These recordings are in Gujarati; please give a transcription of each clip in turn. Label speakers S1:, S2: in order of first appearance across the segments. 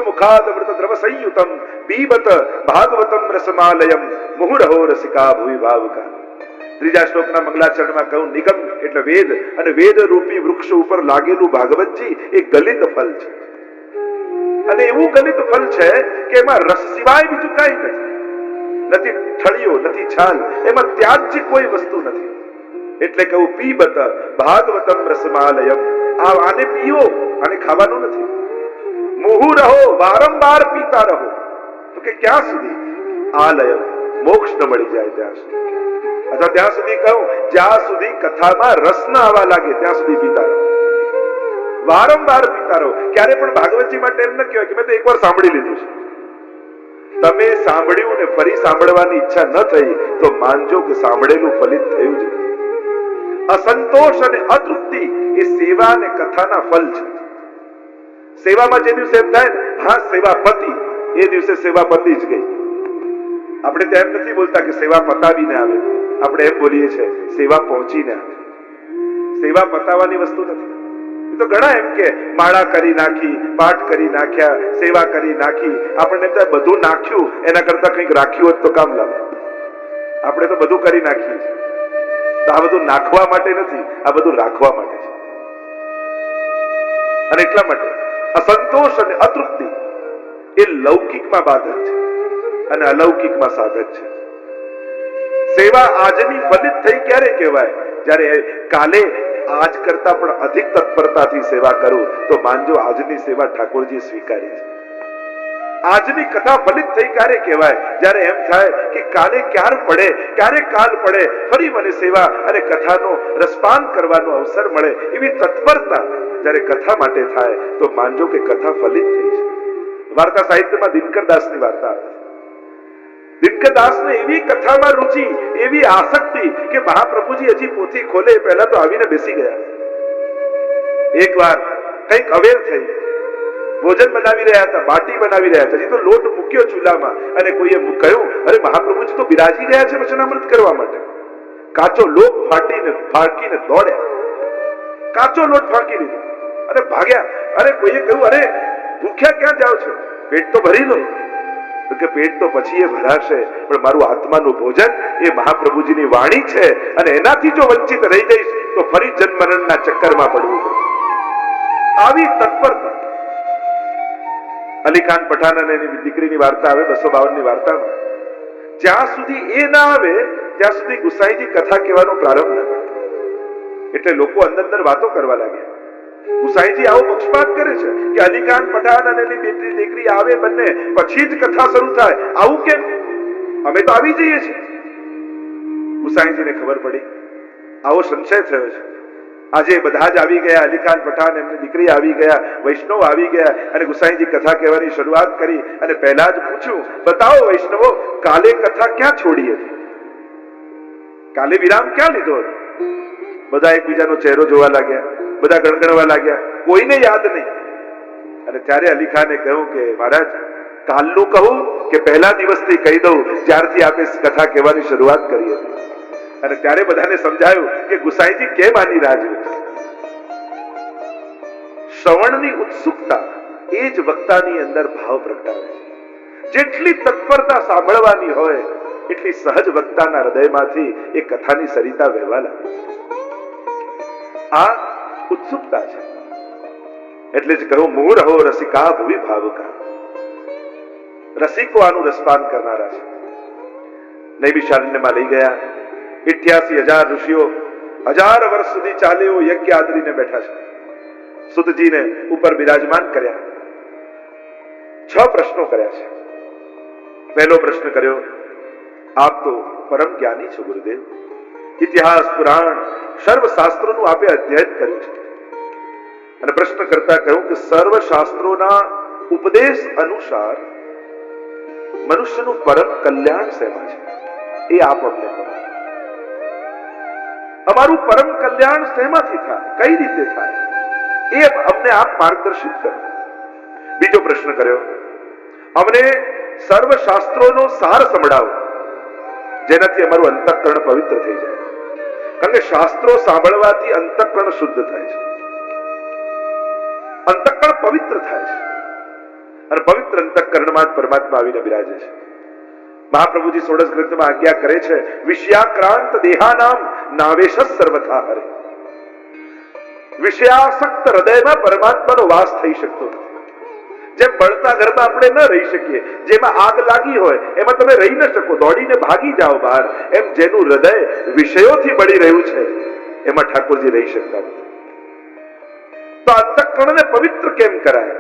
S1: स्वमुखादमृत द्रव संयुतम पीबत भागवतम रसमालयम मुहुरहो रसिका भुवि भावका. ત્રીજા શ્લોકના મંગલાચરણમાં કહું, નિગમ એટલે વેદ, અને વેદ રૂપી વૃક્ષ ઉપર લાગેલું ભાગવતજી એ ગલિત ફળ છે. અને એવું ગલિત ફળ છે કે એમાં રસ સિવાય બીજું કઈ નથી ઠળિયો, નથી છાલ, એમાં ત્યાજ્ય કોઈ વસ્તુ નથી. એટલે કહું પીબત ભાગવતમ રસમાલયમ, આને પીઓ, આને ખાવાનું નથી. મુહુ રહો, વારંવાર પીતા રહો. તો કે ક્યાં સુધી? આલયમ, મોક્ષ ન મળી જાય ત્યાં સુધી. અથવા ત્યાં સુધી કહું, જ્યાં સુધી કથામાં રસ ન આવવા લાગે ત્યાં સુધી પીતા રહો, વારંવાર પીતા રહો. ક્યારે પણ ભાગવતજી માટે એમ ન કહેવાય કે મેં તો એકવાર સાંભળી લીધું છે. તમે સાંભળ્યું ને ફરી સાંભળવાની ઈચ્છા ન થઈ તો માનજો કે સાંભળેલું ફલિત થયું જ નથી. અસંતોષ અને અતૃપ્તિ એ સેવા અને કથાના ફળ છે. સેવામાં જે દિવસે એમ થાય ને હા સેવા પતિ, એ દિવસે સેવા પતિ જ ગઈ. આપણે તો એમ નથી બોલતા કે સેવા પતાવીને આવે, આપણે એમ બોલીએ છીએ સેવા પહોંચીને આવે. સેવા પતાવવાની વસ્તુ નથી. એ તો ઘણા એમ કે માળા કરી નાખી, પાઠ કરી નાખ્યા, સેવા કરી નાખી. આપણને તો બધું નાખ્યું, એના કરતા કંઈક રાખ્યું હોત તો કામ લાગે. આપણે તો બધું કરી નાખીએ છીએ. તો આ બધું નાખવા માટે નથી, આ બધું રાખવા માટે છે. અને એટલા માટે અસંતોષ અને અતૃપ્તિ એ લૌકિકમાં બાધક છે અને અલૌકિકમાં સાધક છે. સેવા આજની ફલિત થઈ ક્યારે કહેવાય? જ્યારે કાલે આજ કરતા પણ અધિક તત્પરતાથી સેવા કરું તો માનજો આજની સેવા ઠાકોરજી સ્વીકારી છે. આજની કથા ફલિત થઈ ક્યારે કહેવાય? જ્યારે એમ થાય કે કાલે ક્યારે પડે, ક્યારે કાલ પડે, ફરી મને સેવા અને કથાનો રસપાન કરવાનો અવસર મળે, એવી તત્પરતા જ્યારે કથા માટે થાય તો માનજો કે કથા ફલિત થઈ છે. વાર્તા સાહિત્યમાં દિનકર દાસની વાર્તા આવે. દિનકર દાસને એવી કથામાં રુચિ, એવી આસક્તિ કે મહાપ્રભુજી હજી પોથી ખોલે પહેલા તો આવીને બેસી ગયા. એકવાર કંઈક અવેર થઈ, ભોજન બનાવી રહ્યા હતા, બાટી બનાવી રહ્યા હતા, હજી તો લોટ મૂક્યો ચૂલામાં, અને કોઈએ કહ્યું અરે મહાપ્રભુજી તો બિરાજી ગયા છે વચનામૃત કરવા માટે. કાચો લોટ ફાંકીને દોડ્યા, કાચો લોટ ફાંકી લીધો અને ભાગ્યા. અરે કોઈએ કહ્યું અરે ભૂખ્યા ક્યાં જાઓ છો, પેટ તો ભરી લો. તો કે પેટ તો પછી એ ભરાશે, પણ મારું આત્માનું ભોજન એ મહાપ્રભુજીની વાણી છે, અને એનાથી જો વંચિત રહી જઈશ તો ફરી જન્મ મરણના ચક્કરમાં પડવું પડશે. આવી તત્પરતા. અલી ખાન પઠાણ અને એની દીકરીની વાર્તા આવે 252 વાર્તામાં. જ્યાં સુધી એ ના આવે ત્યાં સુધી ગુસાઈજી કથા કહેવાનો પ્રારંભ ન કરે. એટલે લોકો અંદર અંદર વાતો કરવા લાગ્યા. ગુસાઈજી આવો પક્ષપાત કરે છે કે અલી ખાન પઠાણ અને એની બેટી દીકરી આવે બંને પછી જ કથા શરૂ થાય, આવું કેમ? અમે તો આવી જઈએ છીએ. ગુસાઈજીને ખબર પડી આવો સંશય થયો છે. આજે બધા જ આવી ગયા, અલી ખાન પઠાણ એમની દીકરી આવી ગયા, વૈષ્ણવ આવી ગયા, અને ગુસાઈજી કથા કહેવાની શરૂઆત કરી. અને પહેલા જ પૂછ્યું, બતાવો વૈષ્ણવો કાલે કથા ક્યાં છોડી હતી, કાલે વિરામ ક્યાં લીધો હતો? બધા એકબીજાનો ચહેરો જોવા લાગ્યા, બધા ગણગણવા લાગ્યા, કોઈને યાદ નહીં. અને ત્યારે અલી ખાને કહ્યું કે મહારાજ કાલનું કહું કે પહેલા દિવસથી કહી દઉં જ્યારથી આપે કથા કહેવાની શરૂઆત કરી હતી? અને ત્યારે બધાને સમજાયું કે ગુસાઈજી કેમ આની રાહ જુએ છે. શ્રવણની ઉત્સુકતા એ જ વક્તાની અંદર ભાવ પ્રગટાવે છે. જેટલી તત્પરતા સાંભળવાની હોય એટલી સહજ વક્તાના હૃદયમાંથી એ કથાની સરિતા વહેવા લાગે છે. આ ઉત્સુકતા છે. એટલે જ કહું મૂળ હો રસિકા ભુવિ ભાવુકા. રસિકો આનું રસપાન કરનારા છે. નૈમિષારણ્યમાં લઈ ગયા. 88,000 ઋષિઓ 1000 વર્ષ સુધી ચાલે એવો યજ્ઞ આદરીને બેઠા છે. સુતજીને ઉપર બિરાજમાન કર્યા. 6 પ્રશ્નો કર્યા છે. પહેલો પ્રશ્ન કર્યો, આપ તો પરમ જ્ઞાની છો ગુરુદેવ, ઇતિહાસ પુરાણ સર્વ શાસ્ત્રોનું આપે અધ્યયન કર્યું છે. અને પ્રશ્ન કરતા કહ્યું કે સર્વ શાસ્ત્રોના ઉપદેશ અનુસાર મનુષ્યનું પરમ કલ્યાણ શેમાં છે, એ આપ અમને કહો. અમારું પરમ કલ્યાણ શેમાંથી થાય, કઈ રીતે થાય, એ અમને આપ માર્ગદર્શિત કરો. બીજો પ્રશ્ન કર્યો, અમને સર્વ શાસ્ત્રોનો સાર સંભળાવો જેનાથી અમારું અંતઃકરણ પવિત્ર થઈ જાય. કારણ કે શાસ્ત્રો સાંભળવાથી અંતઃકરણ શુદ્ધ થાય છે, અંતઃકરણ પવિત્ર થાય છે. અને પવિત્ર અંતઃકરણમાં જ પરમાત્મા આવીને બિરાજે છે. મહાપ્રભુજી ષોડશ ગ્રંથમાં આજ્ઞા કરે છે, વિષયાક્રાંત દેહાનામ નાવેશ સર્વથા હરે. વિષયાસક્ત હૃદયમાં પરમાત્માનો વાસ થઈ શકતો નથી. જેમ બળતા ઘરમાં આપણે ન રહી શકીએ, જેમાં આગ લાગી હોય એમાં તમે રહી ન શકો, દોડીને ભાગી જાઓ બહાર, એમ જેનું હૃદય વિષયોથી બળી રહ્યું છે એમાં ઠાકોરજી રહી શકતા નથી. તો અંતઃકરણને પવિત્ર કેમ કરાય?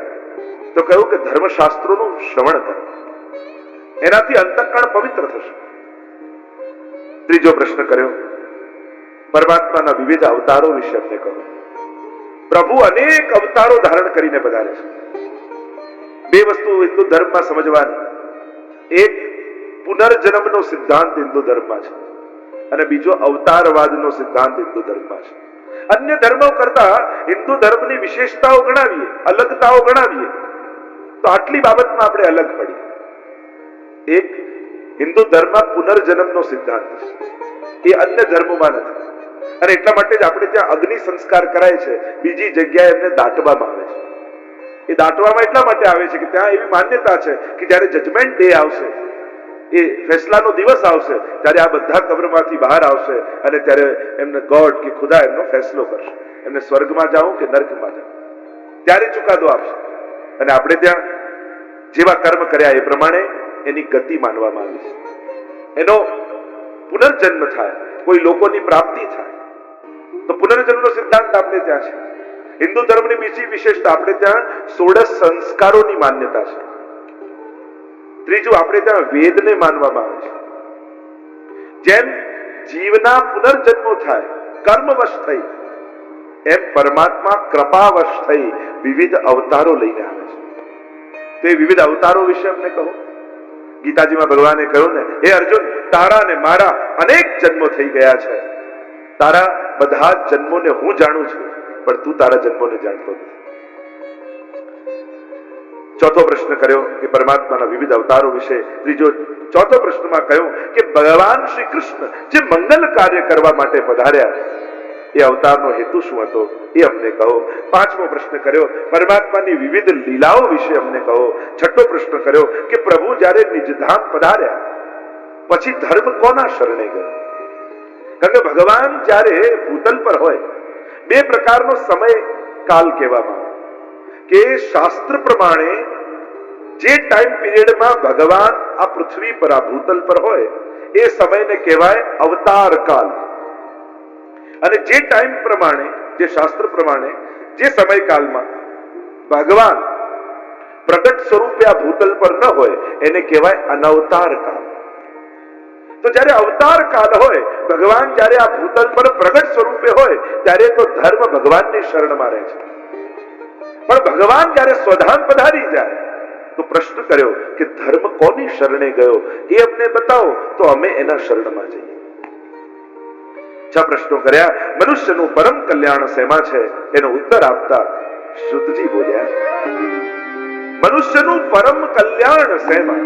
S1: તો કહ્યું કે ધર્મશાસ્ત્રોનું શ્રવણ કરો, એનાથી અંતઃકરણ પવિત્ર થશે. ત્રીજો પ્રશ્ન કર્યો, પરમાત્માના વિવિધ અવતારો વિશે અમને કહો. પ્રભુ અનેક અવતારો ધારણ કરીને પધારે છે. બે વસ્તુ હિન્દુ ધર્મમાં સમજવાની, એક પુનર્જન્મનો સિદ્ધાંત હિન્દુ ધર્મમાં છે અને બીજો અવતારવાદનો સિદ્ધાંત હિન્દુ ધર્મમાં છે. અન્ય ધર્મો કરતા હિન્દુ ધર્મની વિશેષતાઓ ગણાવીએ, અલગતાઓ ગણાવીએ તો આટલી બાબતમાં આપણે અલગ પડીએ. એક, હિન્દુ ધર્મમાં પુનર્જન્મનો સિદ્ધાંત છે, એ અન્ય ધર્મોમાં નથી. અને એટલા માટે જ આપણે ત્યાં અગ્નિ સંસ્કાર કરાય છે, બીજી જગ્યાએ એમને દાટવામાં આવે છે. એ દાટવામાં એટલા માટે આવે છે કે ત્યાં એવી માન્યતા છે કે જ્યારે જજમેન્ટ ડે આવશે, એ ફેસલાનો દિવસ આવશે, ત્યારે આ બધા કબ્રમાંથી બહાર આવશે અને ત્યારે એમને ગોડ કે ખુદા એમનો ફેસલો કરશે, એમને સ્વર્ગમાં જાઓ કે નર્કમાં જાઓ, ત્યારે ચુકાદો આપશે. અને આપણે ત્યાં જેવા કર્મ કર્યા એ પ્રમાણે એની ગતિ માનવામાં આવી છે. એનો પુનર્જન્મ થાય, કોઈ લોકોની પ્રાપ્તિ થાય, તો પુનર્જન્મનો સિદ્ધાંત આપણે ત્યાં છે. હિન્દુ ધર્મની બીજી વિશેષતા, આપણે ત્યાં 16 સંસ્કારોની માન્યતા છે. ત્રીજું, આપણે ત્યાં વેદને માનવામાં આવે છે. જેમ જીવના પુનર્જન્મો થાય કર્મવશ થઈ, એમ પરમાત્મા કૃપાવશ થઈ વિવિધ અવતારો લઈને આવે છે. તો એ વિવિધ અવતારો વિશે અમને કહો. ગીતાજીમાં ભગવાને કહ્યું ને, હે અર્જુન, તારા ને મારા અનેક જન્મો થઈ ગયા છે. તારા બધા જ જન્મોને હું જાણું છું, પણ તું તારા જન્મોને જાણતો નથી. ચોથો પ્રશ્ન કર્યો કે પરમાત્માના વિવિધ અવતારો વિશે. ચોથો પ્રશ્નમાં કહ્યું કે ભગવાન શ્રી કૃષ્ણ જે મંગલ કાર્ય કરવા માટે પધાર્યા, એ અવતારનો હેતુ શું હતો એ અમને કહો. પાંચમો પ્રશ્ન કર્યો, પરમાત્માની વિવિધ લીલાઓ વિશે અમને કહો. છઠ્ઠો પ્રશ્ન કર્યો કે પ્રભુ જ્યારે નિજધામ પધાર્યા પછી ધર્મ કોના શરણે ગયો? કારણ કે ભગવાન જ્યારે ભૂતલ પર હોય, બે પ્રકારનો સમય કાલ કહેવામાં આવે કે શાસ્ત્ર પ્રમાણે જે ટાઈમ પીરિયડમાં ભગવાન આ પૃથ્વી પર, આ ભૂતલ પર હોય, એ સમયને કહેવાય અવતાર કાલ. અને જે ટાઈમ પ્રમાણે, જે શાસ્ત્ર પ્રમાણે જે સમયકાલમાં ભગવાન પ્રગટ સ્વરૂપે આ ભૂતલ પર ન હોય, એને કહેવાય અનવતાર કાળ. તો જ્યારે અવતાર કાળ હોય, ભગવાન જ્યારે આ ભૂતલ પર પ્રગટ સ્વરૂપે હોય, ત્યારે તો ધર્મ ભગવાનની શરણમાં રહે છે. પણ ભગવાન જ્યારે સ્વધામ પધારી જાય તો પ્રશ્ન કર્યો કે ધર્મ કોની શરણે ગયો એ અમને બતાવો, તો અમે એના શરણમાં જઈએ. 6 પ્રશ્નો કર્યા. મનુષ્યનું પરમ કલ્યાણ શેમાં છે? એનો ઉત્તર આપતા શુદ્ધજી બોલ્યા, મનુષ્યનું પરમ કલ્યાણ શેમાં?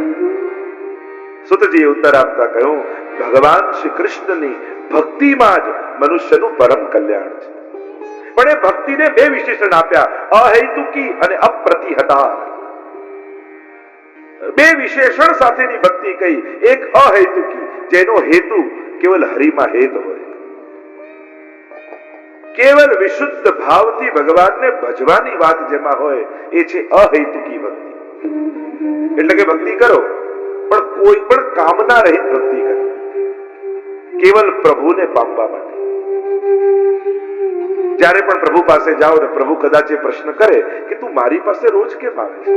S1: સુતજીએ ઉત્તર આપતા કહ્યું, ભગવાન શ્રી કૃષ્ણની ભક્તિમાં જ મનુષ્યનું પરમ કલ્યાણ છે. પણ એ ભક્તિને બે વિશેષણ આપ્યા, અહેતુકી અને અપ્રતિહતા. બે વિશેષણ સાથેની ભક્તિ કહી. એક અહેતુકી, જેનો હેતુ કેવલ હરિમાં હેત હોય, કેવલ વિશુદ્ધ ભાવથી ભગવાનને ભજવાની વાત જેમાં હોય, એ છે અહેતુકી ભક્તિ. એટલે કે ભક્તિ કરો પણ કોઈ પણ કામના રહિત ભક્તિ કરો, કેવલ પ્રભુને પામવા માટે. જ્યારે પણ પ્રભુ પાસે જાઓ ને પ્રભુ કદાચ એ પ્રશ્ન કરે કે તું મારી પાસે રોજ કેમ આવે છે,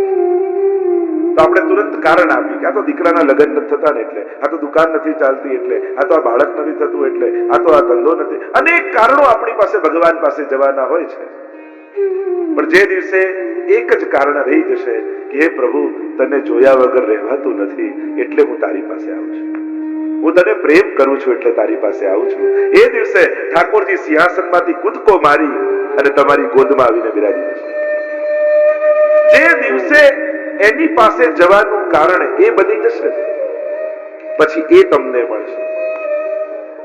S1: તો આપણે તુરંત કારણ આપીએ કે આ તો દીકરાના લગ્ન નથી થતા ને એટલે, આ તો દુકાન નથી ચાલતી એટલે, આ તો આ બાળક નથી થતું એટલે, આ તો આ ધંધો નથી. અનેક કારણો આપણી પાસે ભગવાન પાસે જવાના હોય છે. પણ જે દિવસે એક જ કારણ રહી જશે કે હે પ્રભુ, તને જોયા વગર રહેવાતું નથી, એટલે હું તારી પાસે આવું છું, હું તને પ્રેમ કરું છું એટલે તારી પાસે આવું છું, એ દિવસે ઠાકોરજી સિંહાસનમાંથી કૂદકો મારી અને તમારી ગોદમાં આવીને બિરાજી જશે. જે દિવસે એની પાસે જવાનું કારણ એ બની જશે, પછી એ તમને મળશે.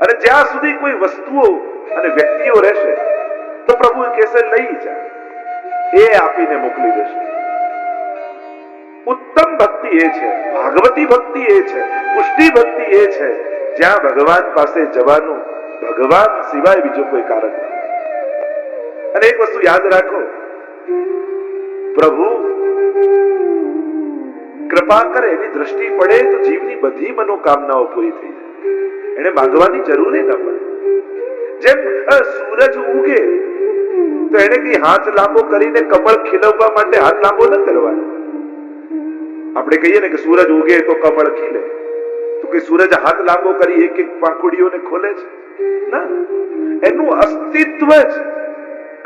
S1: અને જ્યાં સુધી કોઈ વસ્તુઓ અને વ્યક્તિઓ રહેશે તો પ્રભુ કહેશે લઈ જા, એ આપીને મોકલી દેશે. ઉત્તમ ભક્તિ એ છે, ભાગવતી ભક્તિ એ છે, પુષ્ટિ ભક્તિ એ છે જ્યાં ભગવાન પાસે જવાનું ભગવાન સિવાય બીજું કોઈ કારણ નથી. અને એક વસ્તુ યાદ રાખો, પ્રભુ કૃપા કરે, એની દ્રષ્ટિ પડે તો જીવની બધી મનોકામનાઓ પૂરી થઈ જાય. એને માંગવાની જરૂર ન પડે. જેમ સૂરજ ઉગે તો એને કઈ હાથ લાંબો કરીને કમળ ખીલવવા માટે હાથ લાંબો ન કરવાનો. આપણે કહીએ ને કે સૂરજ ઉગે તો કમળ ખીલે, તો કે સૂરજ હાથ લાંબો કરી એક એક પાંખુડીઓને ખોલે છે? ના, એનું અસ્તિત્વ જ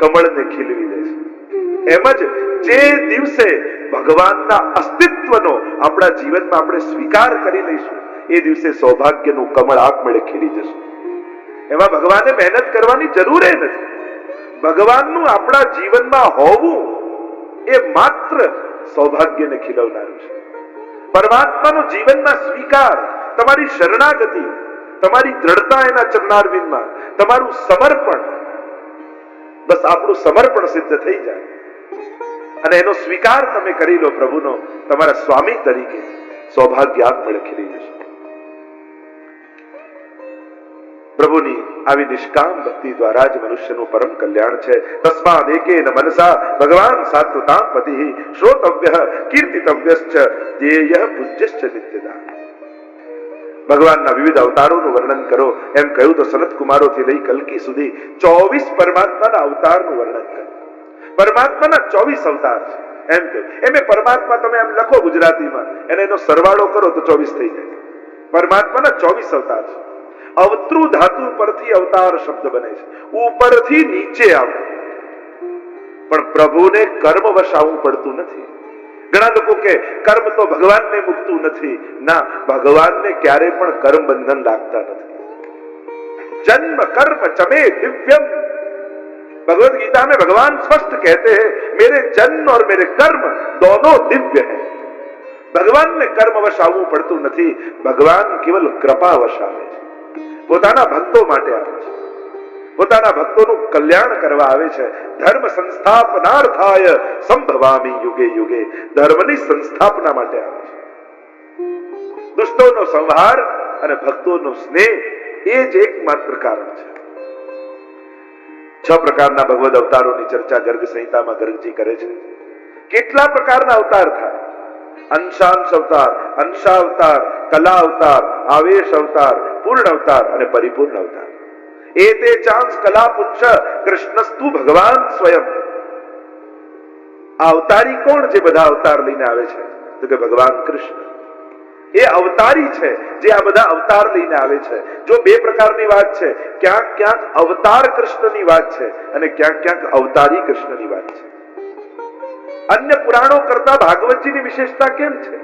S1: કમળને ખીલવી દે છે. એમ જ જે દિવસે ભગવાનના અસ્તિત્વનો આપણા જીવનમાં આપણે સ્વીકાર કરી લઈશું એ દિવસે સૌભાગ્યનું કમળ આપમેળે ખીલી જશે. એમાં ભગવાને મહેનત કરવાની જરૂર નથી. ભગવાનનું આપણા જીવનમાં હોવું એ માત્ર સૌભાગ્યને ખીલવનારું છે. પરમાત્માનો જીવનમાં સ્વીકાર, તમારી શરણાગતિ, તમારી દ્રઢતા એના ચરણારવિંદમાં, તમારું સમર્પણ, બસ આપણું સમર્પણ સિદ્ધ થઈ જાય અને એનો સ્વીકાર તમે કરી લો પ્રભુનો તમારા સ્વામી તરીકે, સૌભાગ્ય આપમેળે ખીલી જશે. પ્રભુની આવી નિષ્કામ ભક્તિ દ્વારા જ મનુષ્યનું પરમ કલ્યાણ છે. તસ્માદ એકેન મનસા ભગવાન સાત્વતામ પતિ શ્રોતવ્ય કીર્તિતવ્યશ્ચ ધ્યેય પૂજ્યશ્ચ નિત્યદા. ભગવાનના વિવિધ અવતારોનું વર્ણન કરો એમ કહ્યું તો સનત કુમારોથી લઈ કલ્કી સુધી 24 પરમાત્માના અવતારનું વર્ણન કર્યું. પરમાત્માના 24 અવતાર છે એમ કહ્યું. એમે પરમાત્મા તમે એમ લખો ગુજરાતીમાં, એને એનો સરવાળો કરો તો 24 થઈ જાય. પરમાત્માના 24 અવતાર છે. અવતૃ ધાતુ પરથી અવતાર શબ્દ બને છે, ઉપરથી નીચે આવે. પણ પ્રભુને કર્મવશ આવવું પડતું નથી. ઘણા લોકો કે કર્મ તો ભગવાનને મુકતું નથી. ના, ભગવાનને ક્યારે પણ કર્મ બંધન લાગતા નથી. जन्म कर्म चमे दिव्यम, भगवत गीता में भगवान स्पष्ट कहते हैं मेरे जन्म और मेरे कर्म दोनों दिव्य हैं. भगवान ने कर्मवश આવવું પડતું નથી. ભગવાન કેવલ કૃપાવશ આવે છે. પોતાના ભક્તો માટે આવે છે, પોતાના ભક્તોનું કલ્યાણ કરવા આવે છે. ધર્મ સંસ્થાપનાર્થાય સંભવામી યુગે યુગે, ધર્મની સંસ્થાપના માટે આવે છે. દુષ્ટોનો સંહાર અને ભક્તોનો સ્નેહ એ જ એકમાત્ર કારણ છે. 6 પ્રકારના ભગવદ અવતારોની ચર્ચા ગર્ગ સંહિતામાં ગર્ગજી કરે છે. કેટલા પ્રકારના અવતાર થાય? અંશાંશ અવતાર, અંશાવતાર, કલા અવતાર, આવેશ અવતાર, પૂર્ણ અવતાર અને પરિપૂર્ણ અવતાર. એતે ચાંસ કલા પુંછ કૃષ્ણસ્તુ ભગવાન સ્વયં. આ અવતારી કોણ જે બધા અવતાર લઈને આવે છે? તો કે ભગવાન કૃષ્ણ. એ અવતારી છે જે આ બધા અવતાર લઈને આવે છે. જો 2 પ્રકારની વાત છે, ક્યાંક ક્યાંક અવતાર કૃષ્ણની વાત છે અને ક્યાંક ક્યાંક અવતારી કૃષ્ણની વાત છે. અન્ય પુરાણો કરતા ભાગવતજીની વિશેષતા કેમ છે?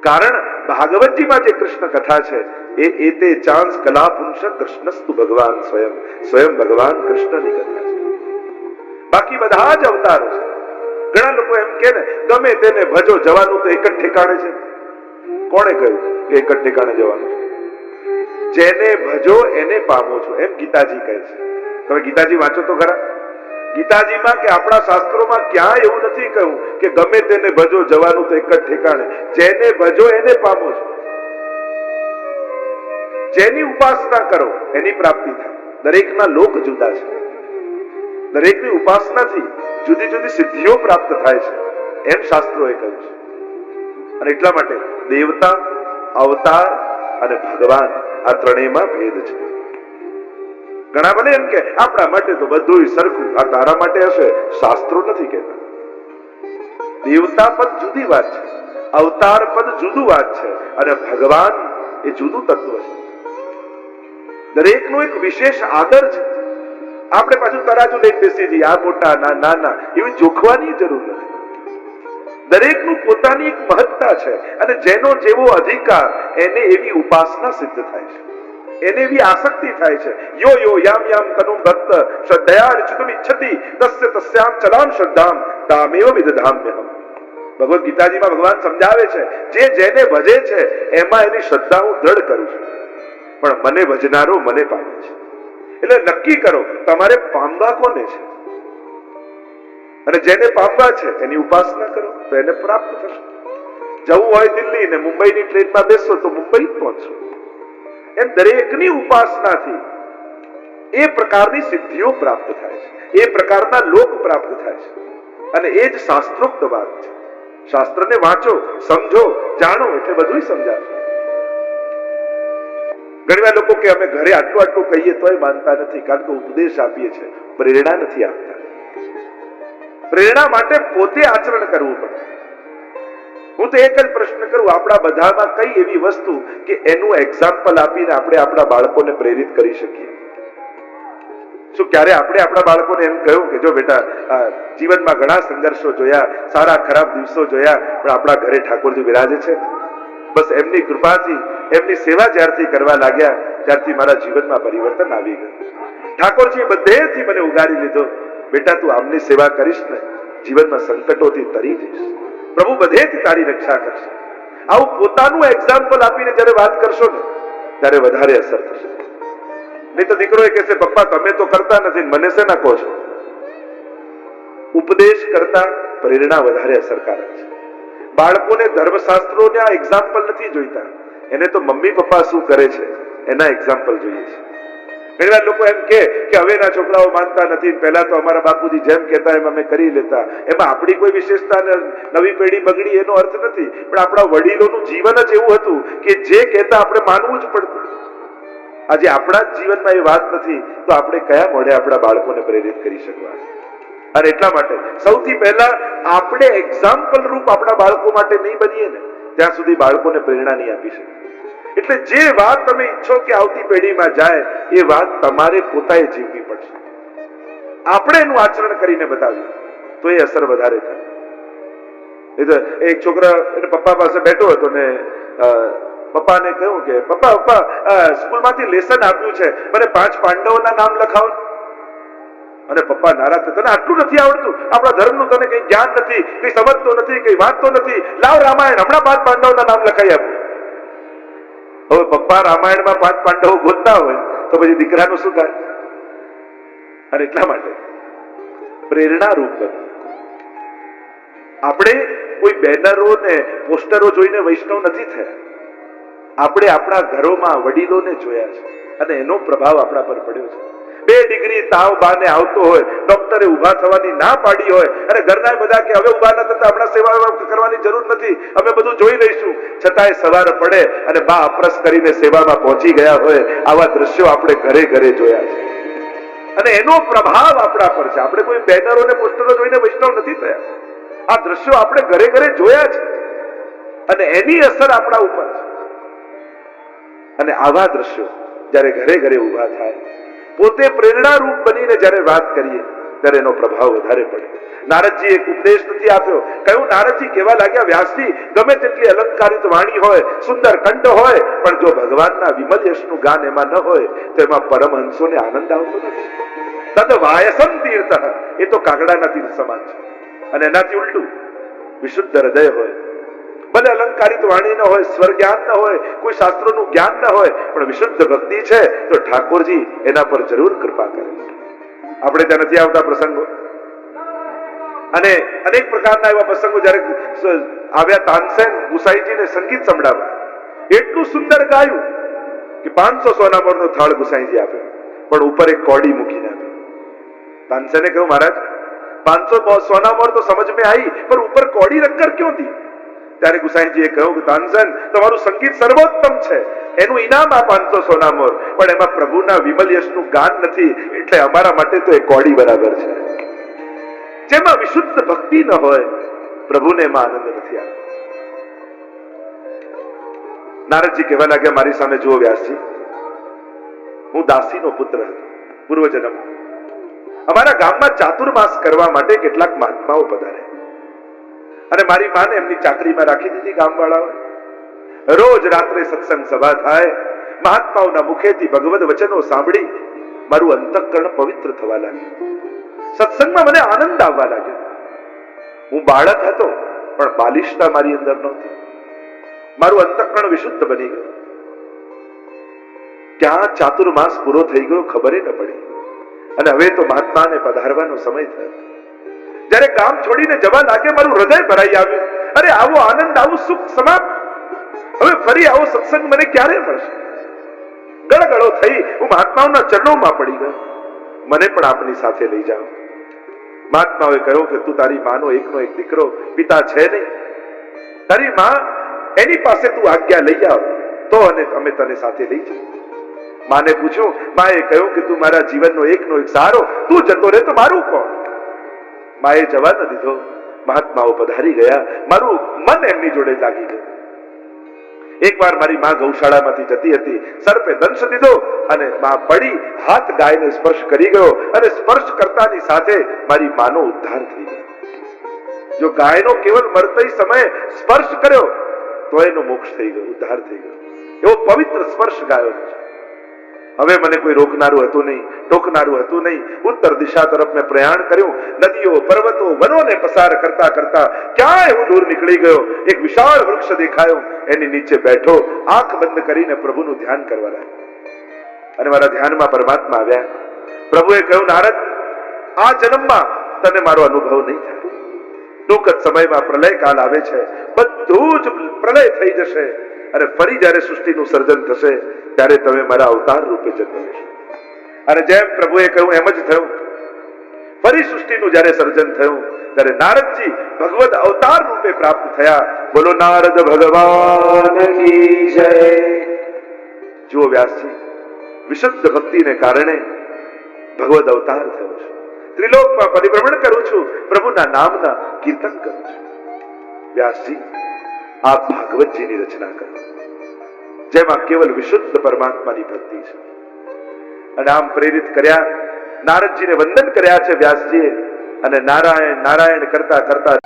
S1: કારણ ભાગવતજીમાં જે કૃષ્ણ કથા છે એ એતે ચાંસ કલા પુંષ કૃષ્ણસ્તુ ભગવાન સ્વયં, સ્વયં ભગવાન કૃષ્ણની કથા છે. બાકી બધા જ અવતારો છે. ઘણા લોકો એમ કે ને ગમે તેને ભજો, જવાનું તો એક જ ઠેકાણે છે. કોણે કહ્યું કે એક જ ઠેકાણે જવાનું છે? જેને ભજો એને પામો છો, એમ ગીતાજી કહે છે. તમે ગીતાજી વાંચો તો ખરા. ગીતાજીમાં કે આપણા શાસ્ત્રોમાં ક્યાંય એવું નથી કહ્યું કે ગમે તેને ભજો, જવાનું તો એક જ ઠેકાણે. જેને ભજો એને પામો છો. જેની ઉપાસના કરો એની પ્રાપ્તિ થાય. દરેકના લોક જુદા છે. દરેકની ઉપાસનાથી જુદી જુદી સિદ્ધિઓ પ્રાપ્ત થાય છે એમ શાસ્ત્રોએ કહ્યું છે. અને એટલા માટે દેવતા, અવતાર અને ભગવાન આ ત્રણેયમાં ભેદ છે. ઘણા બને એમ કે આપણા માટે તો બધું સરખું, આ તારા માટે હશે. શાસ્ત્રો નથી કહેતા. દેવતા પદ જુદી વાત છે, અવતાર પદ જુદું વાત છે અને ભગવાન એ જુદું તત્વ છે. દરેકનો એક વિશેષ આદર છે. આપણે પાછું તરાજુ લઈને બેસી જઈએ, આ મોટા ના નાના, એવી જોખવાની જરૂર નથી. દરેકનું પોતાની એક મહત્તા છે અને જેનો જેવો અધિકાર એને એવી ઉપાસના સિદ્ધ થાય છે, એને એવી આસક્તિ થાય છે. યો યો યામ યામ તનુ ભક્ત શ્રદ્ધયા અર્ચિતુમ ઇચ્છતિ તસ્ય તસ્યામ ચલામ શ્રદ્ધામ તામેવ વિદધામ્યહમ. ભગવદ ગીતાજીમાં ભગવાન સમજાવે છે જે જેને ભજે છે એમાં એની શ્રદ્ધા હું દ્રઢ કરું છું, પણ મને ભજનારો મને પામે છે. એટલે નક્કી કરો તમારે પામવા કોને છે. અને જેને પામવા છે એની ઉપાસના કરો તો એને પ્રાપ્ત થશે. જવું હોય દિલ્હી ને મુંબઈની ટ્રેનમાં બેસો તો મુંબઈ પહોંચો. એમ દરેકની ઉપાસનાથી એ પ્રકારની સિદ્ધિઓ પ્રાપ્ત થાય છે, એ પ્રકારના લોક પ્રાપ્ત થાય છે. અને એ જ શાસ્ત્રોક્ત વાત છે. શાસ્ત્રને વાંચો, સમજો, જાણો એટલે બધું સમજાશે. ઘણી વાર લોકો કે અમે ઘરે આટલું આટલું કહીએ તોય માનતા નથી, કારણ કે ઉપદેશ આપીએ છીએ, પ્રેરણા નથી આપતા. પ્રેરણા માટે પોતે આચરણ કરવું પડે. હું તો એક જ પ્રશ્ન કરું, આપણા બધામાં કઈ એવી વસ્તુ કે એનું એક્ઝામ્પલ આપીને આપણે આપણા બાળકોને પ્રેરિત કરી શકીએ? શું ક્યારે આપણે આપણા બાળકોને એમ કહ્યું કે જો બેટા, જીવનમાં ઘણા સંઘર્ષો જોયા, સારા ખરાબ દિવસો જોયા, પણ આપણા ઘરે ઠાકોરજી બિરાજે છે, બસ એમની કૃપાથી, એમની સેવા જ્યારથી કરવા લાગ્યા ત્યારથી મારા જીવનમાં પરિવર્તન આવી ગયું. ઠાકોરજી બધેથી મને ઉગારી લીધો, બેટા તું આમની સેવા કરીશ ને જીવનમાં સંકટોથી તરી જઈશ, પ્રભુ બધેથી તારી રક્ષા કરશે. આવું પોતાનું એક્ઝામ્પલ આપીને જ્યારે વાત કરશો ને ત્યારે વધારે અસર થશે. નહીં તો દીકરો એ કહેશે, પપ્પા તમે તો કરતા નથી, મને શેના કહો છો? ઉપદેશ કરતા પ્રેરણા વધારે અસરકારક છે. બાળકોને ધર્મશાસ્ત્રોના એક્ઝામ્પલ નથી જોઈતા, એને તો મમ્મી પપ્પા શું કરે છે એના એક્ઝામ્પલ જોઈએ છે. ઘણી વાર લોકો એમ કે હવેના છોકરાઓ માનતા નથી, પહેલા તો અમારા બાપુજી જેમ કહેતા એમ અમે કરી લેતા. એમાં આપણી કોઈ વિશેષતા, નવી પેઢી બગડી એનો અર્થ નથી, પણ આપણા વડીલોનું જીવન જ એવું હતું કે જે કહેતા આપણે માનવું જ પડતું. આજે આપણા જ જીવનમાં એ વાત નથી તો આપણે કયા મોડે આપણા બાળકોને પ્રેરિત કરી શકવા? અને એટલા માટે સૌથી પહેલા આપણે એક્ઝામ્પલ રૂપ આપણા બાળકો માટે નહીં બનીએ ને ત્યાં સુધી બાળકોને પ્રેરણા નહીં આપી શકીએ. એટલે જે વાત તમે ઈચ્છો કે આવતી પેઢીમાં જાય એ વાત તમારે પોતાએ જીવવી પડશે. આપણે એનું આચરણ કરીને બતાવ્યું તો એ અસર વધારે થાય. એક છોકરા એને પપ્પા પાસે બેઠો હતો ને પપ્પાને કહ્યું કે પપ્પા સ્કૂલમાંથી લેસન આપ્યું છે, મને 5 પાંડવોના નામ લખાવો. અને પપ્પા નારાજ થયા, તને આટલું નથી આવડતું? આપણા ધર્મનું તને કઈ જ્ઞાન નથી, કઈ સમજતો નથી, કઈ વાંચતો નથી, લાવ રામાયણ, હમણાં 5 પાંડવોના નામ લખાઈ આપું. હવે પપ્પા રામાયણમાં 5 પાંડવો ગોતતા હોય તો પછી દીકરાનું શું થાય? અને એટલા માટે પ્રેરણા રૂપ બને. આપણે કોઈ બેનરો ને પોસ્ટરો જોઈને વૈષ્ણવ નથી થયા. આપણે આપણા ઘરોમાં વડીલોને જોયા છે અને એનો પ્રભાવ આપણા પર પડ્યો છે. 2 ડિગ્રી તાવ બાને આવતો હોય, ડોક્ટરે ઉભા થવાની ના પાડી હોય અને ઘરના બધા કે હવે ઉભા ન થતા, હમણાં સેવા કરવાની જરૂર નથી, અમે બધું જોઈ લઈશું, છતાંય સવાર પડે અને બા અપરસ કરીને સેવામાં પહોંચી ગયા હોય, આવા દ્રશ્યો આપણે ઘરે ઘરે જોયા છે. અને એનો પ્રભાવ આપણા પર છે. આપણે કોઈ બેનરો ને પોસ્ટરો જોઈને વૈષ્ણવ નથી થયા. આ દ્રશ્યો આપણે ઘરે ઘરે જોયા છે અને એની અસર આપણા ઉપર છે. અને આવા દ્રશ્યો જ્યારે ઘરે ઘરે ઉભા થાય, પોતે પ્રેરણા રૂપ બનીને જ્યારે વાત કરીએ ત્યારે એનો પ્રભાવ વધારે પડે. નારદજી એક ઉપદેશ નથી આપ્યો, કયું નારદજી કહેવા લાગ્યા, વ્યાસજી ગમે તેટલી અલંકારિત વાણી હોય, સુંદર કંઠ હોય, પણ જો ભગવાનના વિમલ યશનું ગાન એમાં ન હોય તો એમાં પરમહંસોને આનંદ આવતો નથી. તદ વાયસમ તીર્થ, એ તો કાગડાના તીર્થ સમાન છે. અને એનાથી ઉલટું વિશુદ્ધ હૃદય હોય, ભલે અલંકારિત વાણી ન હોય, સ્વર જ્ઞાન ન હોય, કોઈ શાસ્ત્રોનું જ્ઞાન ન હોય, પણ વિશુદ્ધ ભક્તિ છે તો ઠાકોરજી એના પર જરૂર કૃપા કરે. આપણે ત્યાં નથી આવતા પ્રસંગો, અને અનેક પ્રકારના એવા પ્રસંગો જ્યારે આવ્યા, તાનસેન ગુસાઈજીને સંગીત સંભળાવ્યા, એટલું સુંદર ગાયું કે 500 સોનામોરનો થાળ ગુસાઈજી આપ્યો, પણ ઉપર એક કોડી મૂકીને આપ્યો. તાનસેને કહ્યું, મહારાજ 500 સોનામોર તો સમજ में आई, पर ऊपर कौड़ी रखकर क्यों दी? ત્યારે ગુસાઈજીએ કહ્યું કે તાનસેન, તમારું સંગીત સર્વોત્તમ છે, એનું ઇનામ આ 500 સોનામોર, પણ એમાં પ્રભુના વિમલ યશનું ગાન નથી, એટલે અમારા માટે તો એ કોડી બરાબર છે. જેમાં વિશુદ્ધ ભક્તિ ન હોય, પ્રભુને એમાં આનંદ નથી આવતો. નારદજી કહેવા લાગ્યા, મારી સામે જુઓ વ્યાસજી, હું દાસીનો પુત્ર હતો પૂર્વજન્મ. અમારા ગામમાં ચાતુર્માસ કરવા માટે કેટલાક મહાત્માઓ પધારે અને મારી માને એમની ચાકરીમાં રાખી દીધી ગામવાળાઓએ. રોજ રાત્રે સત્સંગ સભા થાય, મહાત્માઓના મુખેથી ભગવદ વચનો સાંભળી મારું અંતઃકરણ પવિત્ર થવા લાગ્યું. સત્સંગમાં મને આનંદ આવવા લાગ્યો. હું બાળક હતો પણ બાલિશતા મારી અંદર નહોતી. મારું અંતઃકરણ વિશુદ્ધ બની ગયું. ક્યાં ચાતુર્માસ પૂરો થઈ ગયો ખબર ન પડી, અને હવે તો મહાત્માને પધારવાનો સમય થયો. જ્યારે ગામ છોડીને જવા લાગે મારું હૃદય ભરાઈ આવ્યું. અરે આવો આનંદ, આવું સુખ સમાપ્ત. હવે ફરી આવો સત્સંગ મને ક્યારે મળશે? ગળગળો થઈ હું મહાત્માઓના ચરણોમાં પડી ગયો. મને પણ આપની સાથે લઈ જાઓ. મહાત્માઓએ કહ્યું કે તું તારી માનો એકનો એક દીકરો, પિતા છે નહીં. તારી માં, એની પાસે તું આજ્ઞા લઈ આવ તો અને અમે તને સાથે લઈ જઈએ. માને પૂછ્યું, માએ કહ્યું કે તું મારા જીવનનો એકનો એક સહારો, તું જતો રહે તો મારું કોણ? માએ જવા ન દીધો. મહાત્માઓ પધારી ગયા. મારું મન એમની જોડે લાગી ગયું. એકવાર મારી માં ગૌશાળામાંથી જતી હતી, સર્પે દંશ દીધો અને માં પડી, હાથ ગાયને સ્પર્શ કરી ગયો અને સ્પર્શ કરતાની સાથે મારી માનો ઉદ્ધાર થઈ ગયો. જો ગાયનો કેવલ મરતા સમયે સ્પર્શ કર્યો તો એનો મોક્ષ થઈ ગયો, ઉદ્ધાર થઈ ગયો. એવો પવિત્ર સ્પર્શ ગાયો છે. હવે મને કોઈ રોકનારું હતું નહીં, ટોકનારું હતું નહીં. ઉત્તર દિશા તરફ મેં પ્રયાણ કર્યું. નદીઓ, પર્વતો, વનોને પસાર કરતા કરતા ક્યાંય હું દૂર નીકળી ગયો. એક વિશાળ વૃક્ષ દેખાયો. એની નીચે બેઠો, આંખ બંધ કરીને પ્રભુનું ધ્યાન કરવા લાગ્યો. અને મારા ધ્યાનમાં પરમાત્મા આવ્યા. પ્રભુએ કહ્યું, નારદ, આ જન્મમાં તને મારો અનુભવ નહીં થાય. ટૂંક જ સમયમાં પ્રલય કાળ આવે છે. બધું જ પ્રલય થઈ જશે અને ફરી જ્યારે સૃષ્ટિનું સર્જન થશે ત્યારે તમે મારા અવતાર રૂપે જન્મ લેશો. અને જેમ પ્રભુએ કહ્યું એમ જ થયું. ફરી સૃષ્ટિનું જ્યારે સર્જન થયું ત્યારે નારદજી ભગવદ અવતાર રૂપે પ્રાપ્ત થયા. બોલો નારદ ભગવાન કી જય. જુઓ વ્યાસજી, વિશુદ્ધ ભક્તિને કારણે ભગવદ અવતાર થયો છે. ત્રિલોકમાં પરિભ્રમણ કરું છું, પ્રભુના નામના કીર્તન કરું છું. વ્યાસજી, આપ ભાગવતજીની રચના કરો, જેમાં કેવલ વિશુદ્ધ પરમાત્માની ભક્તિ છે. અને આમ પ્રેરિત કર્યા, નારદજીને વંદન કર્યા છે વ્યાસજીએ. અને નારાયણ નારાયણ કરતા કરતા